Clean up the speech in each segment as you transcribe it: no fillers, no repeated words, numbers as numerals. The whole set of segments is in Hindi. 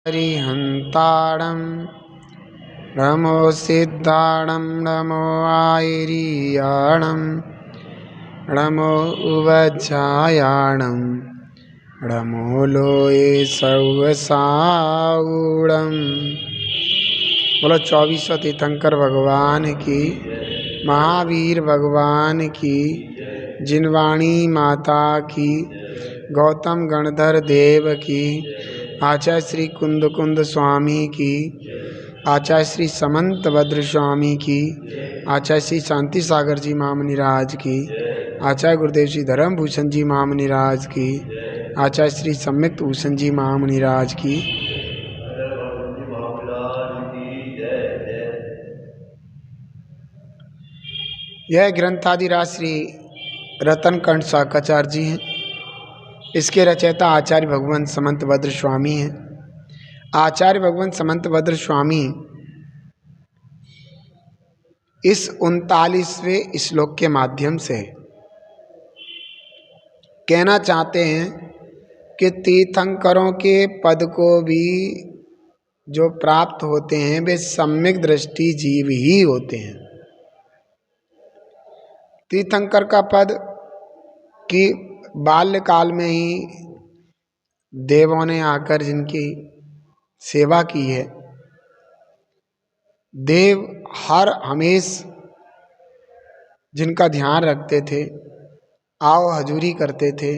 हरिहन्ताणं नमो सिद्धाणं नमो आयर्याणं नमो उवज्जायाणं नमो लोये सर्वसाऊणं। बोलो 24 तीर्थंकर भगवान की, महावीर भगवान की, जिनवाणी माता की, गौतम गणधर देव की, आचार्य श्री कुंद स्वामी की, आचार्य श्री समंत भद्र स्वामी की, आचार्य श्री शांति सागर जी महामुनिराज की, आचार्य गुरुदेव श्री धर्म भूषण जी महामुनिराज की, आचार्य श्री सम्यक भूषण जी महामुनिराज की। यह ग्रंथादिराज श्री रतनकंठ शाकाचार्य जी हैं। इसके रचयिता आचार्य भगवंत समंत भद्र स्वामी हैं। आचार्य भगवंत समंत भद्र स्वामी इस 39वें श्लोक के माध्यम से कहना चाहते हैं कि तीर्थंकरों के पद को भी जो प्राप्त होते हैं वे सम्यक दृष्टि जीव ही होते हैं। तीर्थंकर का पद कि बाल्यकाल में ही देवों ने आकर जिनकी सेवा की है, देव हर हमेश जिनका ध्यान रखते थे, आओ हजूरी करते थे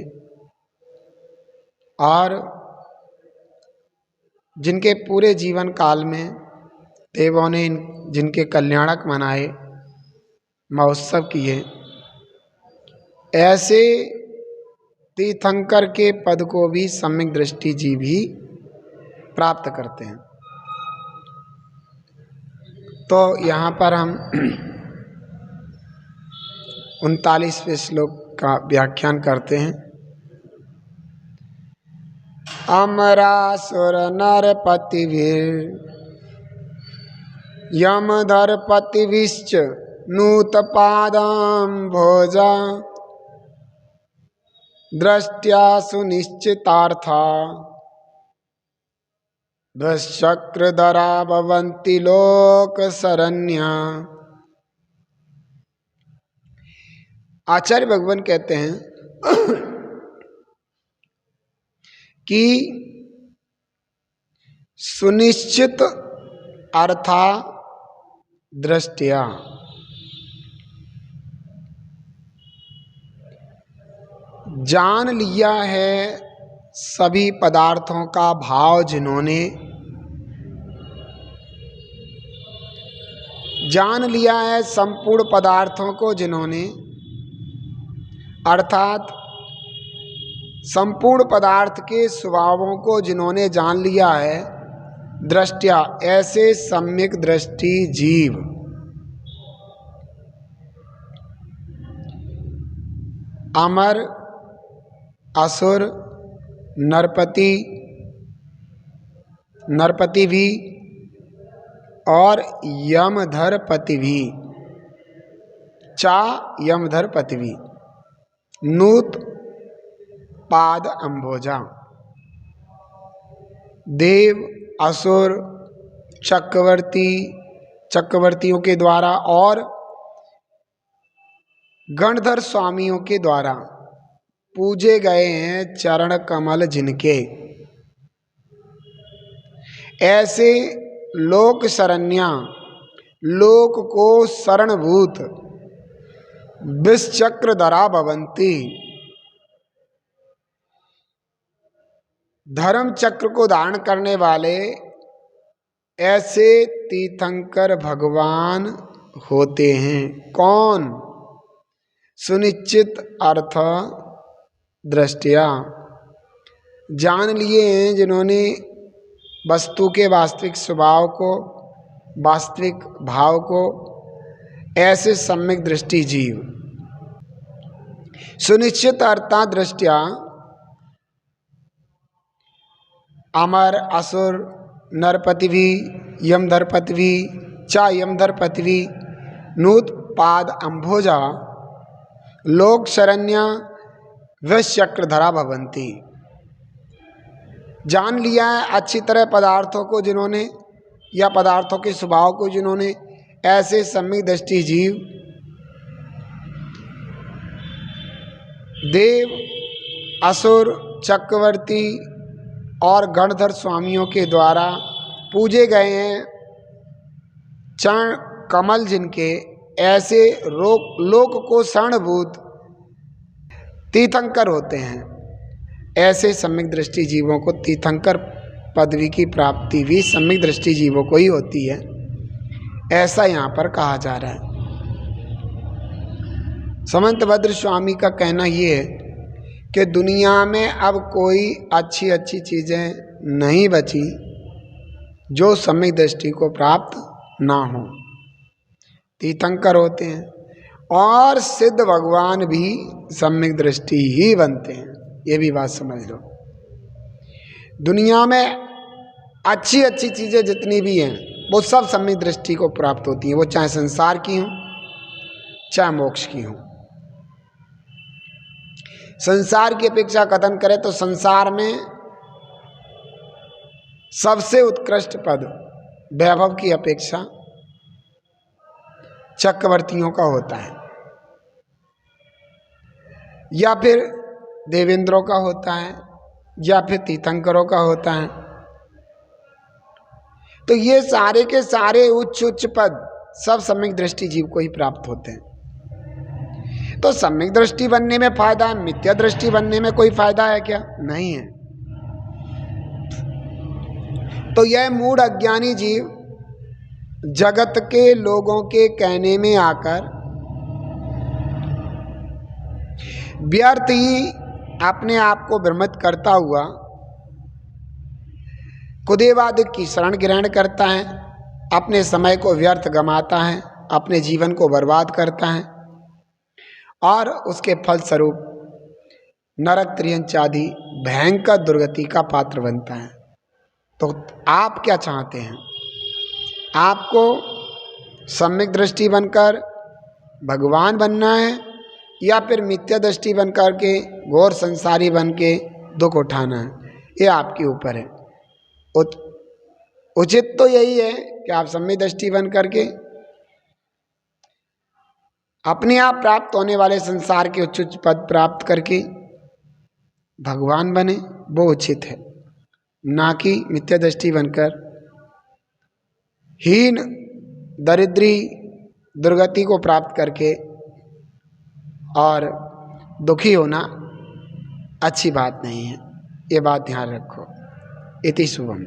और जिनके पूरे जीवन काल में देवों ने जिनके कल्याणक मनाए, महोत्सव किए, ऐसे तीर्थंकर के पद को भी सम्यक दृष्टि जीव ही प्राप्त करते हैं। तो यहाँ पर हम 39वें श्लोक का व्याख्यान करते हैं। अमरासुर नरपतिभिर यमधरपतिभिश्च नूतपादाम्भोजा दृष्ट्या सुनिश्चितार्था दुश्चक्रधरा भवन्ति लोकशरण्या। आचार्य भगवान कहते हैं कि सुनिश्चित अर्था दृष्टिया, जान लिया है सभी पदार्थों का भाव जिन्होंने, जान लिया है संपूर्ण पदार्थों को जिन्होंने, अर्थात संपूर्ण पदार्थ के स्वभावों को जिन्होंने जान लिया है, दृष्टिया ऐसे सम्यक दृष्टि जीव अमर, असुर, नरपति भी और यमधरपति भी, यमधरपति भी, नूत पाद अम्भोजा, देव, असुर, चक्रवर्तियों के द्वारा और गणधर स्वामियों के द्वारा पूजे गए हैं चरण कमल जिनके, ऐसे लोक शरण्या, लोक को शरणभूत, विषचक्रधरा भवन्ति, धर्म चक्र को धारण करने वाले ऐसे तीर्थंकर भगवान होते हैं। कौन? सुनिश्चित अर्थ दृष्टिया, जान लिए हैं जिन्होंने वस्तु के वास्तविक स्वभाव को, वास्तविक भाव को, ऐसे सम्यक दृष्टि जीव। सुनिश्चित अर्था दृष्टिया अमर, असुर, नरपति भी, यमधरपति भी, यमधरपति भी, नूत पाद अम्भोजा, लोक शरण्या, विषचक्रधरा भवन्ति। जान लिया है अच्छी तरह पदार्थों को जिन्होंने, या पदार्थों के स्वभाव को जिन्होंने, ऐसे सम्यक दृष्टि जीव देव, असुर, चक्रवर्ती और गणधर स्वामियों के द्वारा पूजे गए हैं। चरण कमल जिनके, ऐसे लोक को शरणभूत तीर्थंकर होते हैं। ऐसे सम्यक दृष्टि जीवों को तीर्थंकर पदवी की प्राप्ति भी सम्यक दृष्टि जीवों को ही होती है, ऐसा यहाँ पर कहा जा रहा है। समंतभद्र स्वामी का कहना ये है कि दुनिया में अब कोई अच्छी अच्छी चीज़ें नहीं बची जो सम्यक दृष्टि को प्राप्त ना हो। तीर्थंकर होते हैं और सिद्ध भगवान भी सम्यक दृष्टि ही बनते हैं, ये भी बात समझ लो। दुनिया में अच्छी अच्छी चीज़ें जितनी भी हैं वो सब सम्यक दृष्टि को प्राप्त होती हैं, वो चाहे संसार की हों चाहे मोक्ष की हों। संसार की अपेक्षा कथन करें तो संसार में सबसे उत्कृष्ट पद वैभव की अपेक्षा चक्रवर्तियों का होता है, या फिर देवेंद्रों का होता है, या फिर तीर्थंकरों का होता है। तो ये सारे के सारे उच्च उच्च पद सब सम्यक दृष्टि जीव को ही प्राप्त होते हैं। तो सम्यक दृष्टि बनने में फायदा है, मिथ्या दृष्टि बनने में कोई फायदा है क्या? नहीं है। तो यह मूढ़ अज्ञानी जीव जगत के लोगों के कहने में आकर व्यर्थ ही अपने आप को भ्रमित करता हुआ खुदेवाद की शरण ग्रहण करता है, अपने समय को व्यर्थ गंवाता है, अपने जीवन को बर्बाद करता है और उसके फलस्वरूप नरक त्रियंच आदि भयंकर दुर्गति का पात्र बनता है। तो आप क्या चाहते हैं? आपको सम्यक दृष्टि बनकर भगवान बनना है या फिर मिथ्या दृष्टि बनकर के घोर संसारी बन के दुख उठाना है? ये आपके ऊपर है। उचित तो यही है कि आप सम्यक दृष्टि बन करके अपने आप प्राप्त होने वाले संसार के उच्च उच्च पद प्राप्त करके भगवान बने, वो उचित है, ना कि मिथ्या दृष्टि बनकर हीन दरिद्री दुर्गति को प्राप्त करके और दुखी होना अच्छी बात नहीं है। ये बात ध्यान रखो। इति शुभम।